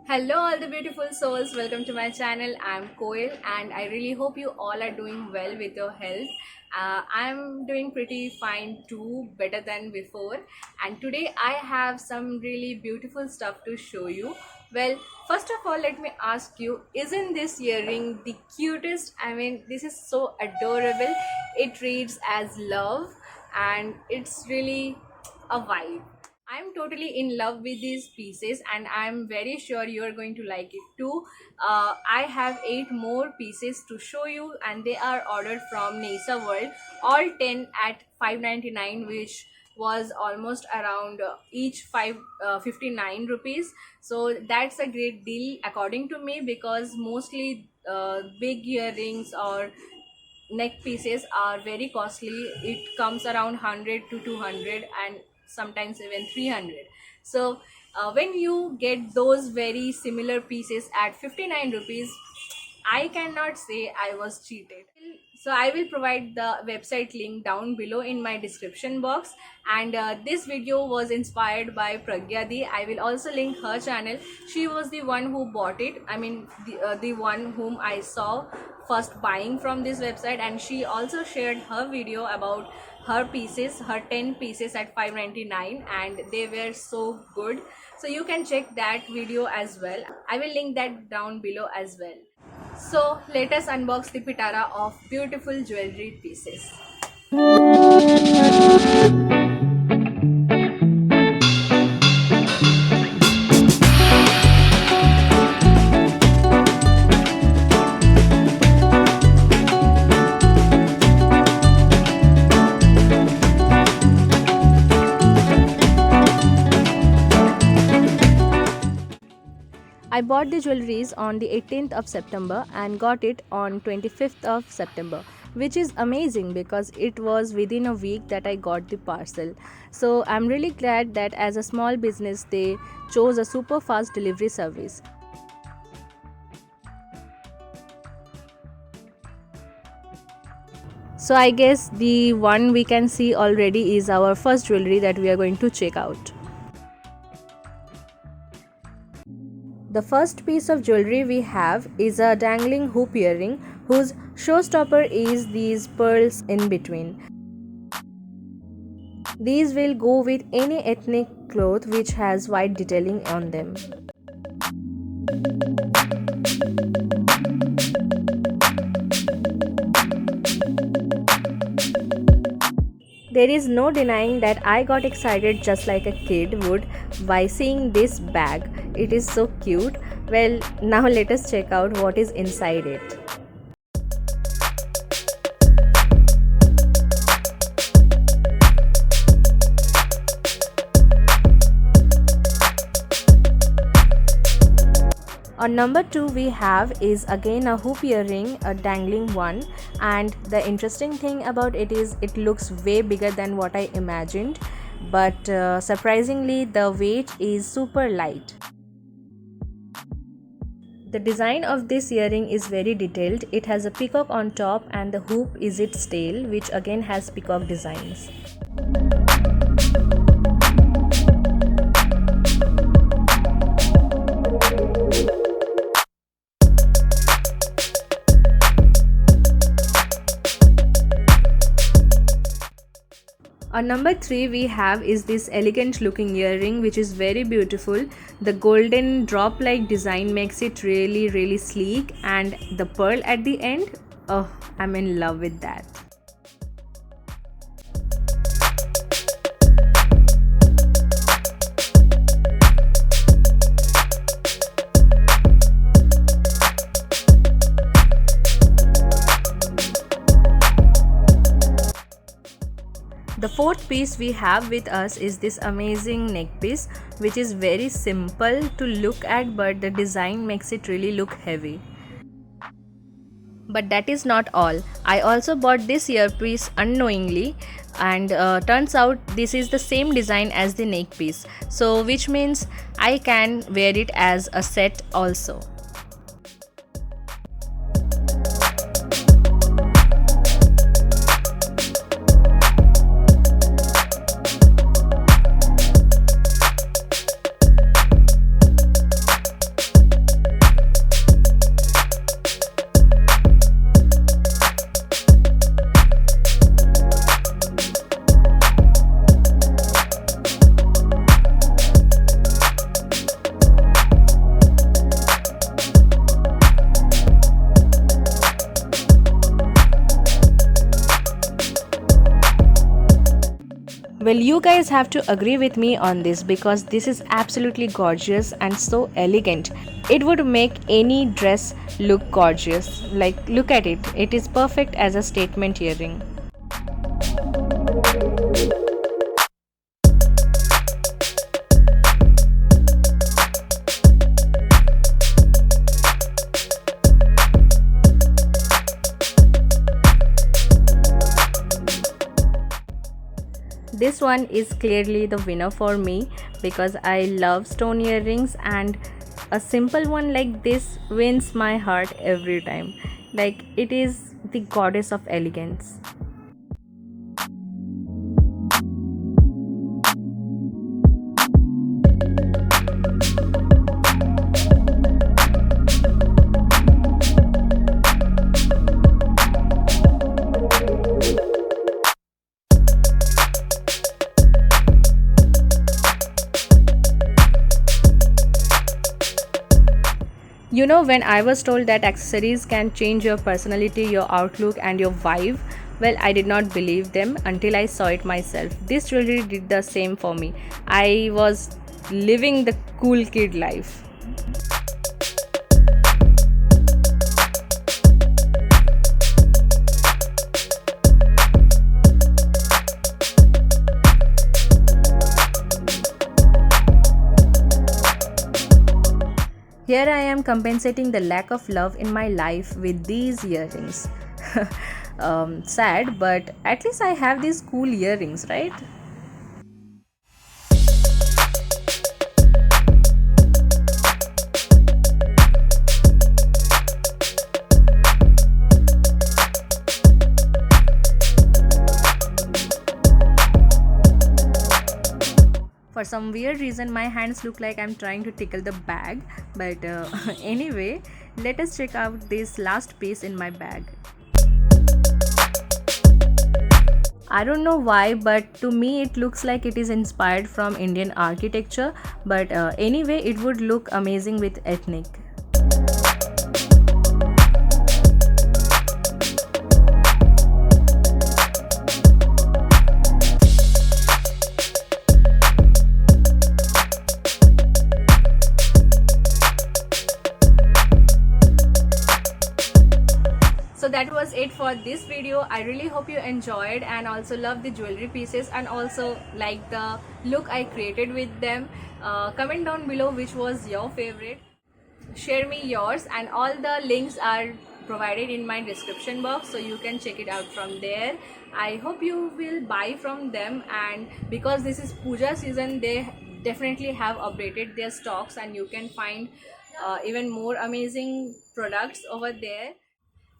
Hello, all the beautiful souls. Welcome to my channel. I'm Koil, and I really hope you all are doing well with your health. I'm doing pretty fine too, better than before. And today I have some really beautiful stuff to show you. Well, first of all, let me ask you, isn't this earring the cutest? I mean, this is so adorable. It reads as love, and it's really a vibe. I'm totally in love with these pieces and I'm very sure you are going to like it too. I have 8 more pieces to show you and they are ordered from Nesa World. All 10 at 5.99, which was almost around each 59 rupees. So that's a great deal according to me, because mostly big earrings or neck pieces are very costly. It comes around 100 to 200 and sometimes even 300. So when you get those very similar pieces at 59 rupees, I cannot say I was cheated. So I will provide the website link down below in my description box. And this video was inspired by Pragya Di. I will also link her channel. She was the one who bought it. I mean, the one whom I saw first buying from this website, and she also shared her video about her pieces, her 10 pieces at 5.99, and they were so good. So you can check that video as well. I will link that down below as well. So let us unbox the pitara of beautiful jewelry pieces. I bought the jewelries on the 18th of September and got it on 25th of September, which is amazing because it was within a week that I got the parcel. So I'm really glad that as a small business they chose a super fast delivery service. So I guess the one we can see already is our first jewelry that we are going to check out. The first piece of jewelry we have is a dangling hoop earring whose showstopper is these pearls in between. These will go with any ethnic cloth which has white detailing on them. There is no denying that I got excited just like a kid would by seeing this bag. It is so cute. Well, now let us check out what is inside it. On number 2 we have is again a hoop earring, a dangling one, and the interesting thing about it is it looks way bigger than what I imagined, but surprisingly the weight is super light. The design of this earring is very detailed. It has a peacock on top and the hoop is its tail, which again has peacock designs. On number 3 we have is this elegant looking earring which is very beautiful. The golden drop like design makes it really sleek, and the pearl at the end, oh, I'm in love with that. The fourth piece we have with us is this amazing neck piece, which is very simple to look at, but the design makes it really look heavy. But that is not all. I also bought this earpiece unknowingly, and turns out this is the same design as the neck piece, so which means I can wear it as a set also. Well, you guys have to agree with me on this because this is absolutely gorgeous and so elegant. It would make any dress look gorgeous. Like, look at it, it is perfect as a statement earring. This one is clearly the winner for me because I love stone earrings, and a simple one like this wins my heart every time. Like, it is the goddess of elegance. You know, when I was told that accessories can change your personality, your outlook, and your vibe, well, I did not believe them until I saw it myself. This jewelry did the same for me. I was living the cool kid life. Here I am compensating the lack of love in my life with these earrings. Sad, but at least I have these cool earrings, right? For some weird reason, my hands look like I'm trying to tickle the bag. But anyway, let us check out this last piece in my bag. I don't know why, but to me it looks like it is inspired from Indian architecture. But anyway, it would look amazing with ethnic. So that was it for this video. I really hope you enjoyed and also love the jewelry pieces and also like the look I created with them. Comment down below which was your favorite. Share me yours, and all the links are provided in my description box, so you can check it out from there. I hope you will buy from them, and because this is puja season, they definitely have updated their stocks and you can find even more amazing products over there.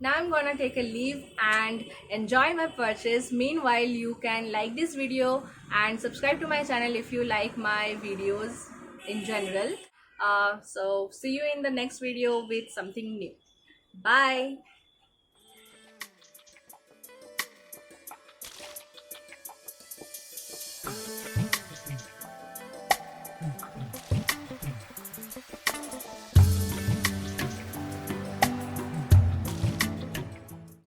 Now I'm gonna take a leave and enjoy my purchase. Meanwhile, you can like this video and subscribe to my channel if you like my videos in general. So see you in the next video with something new. Bye.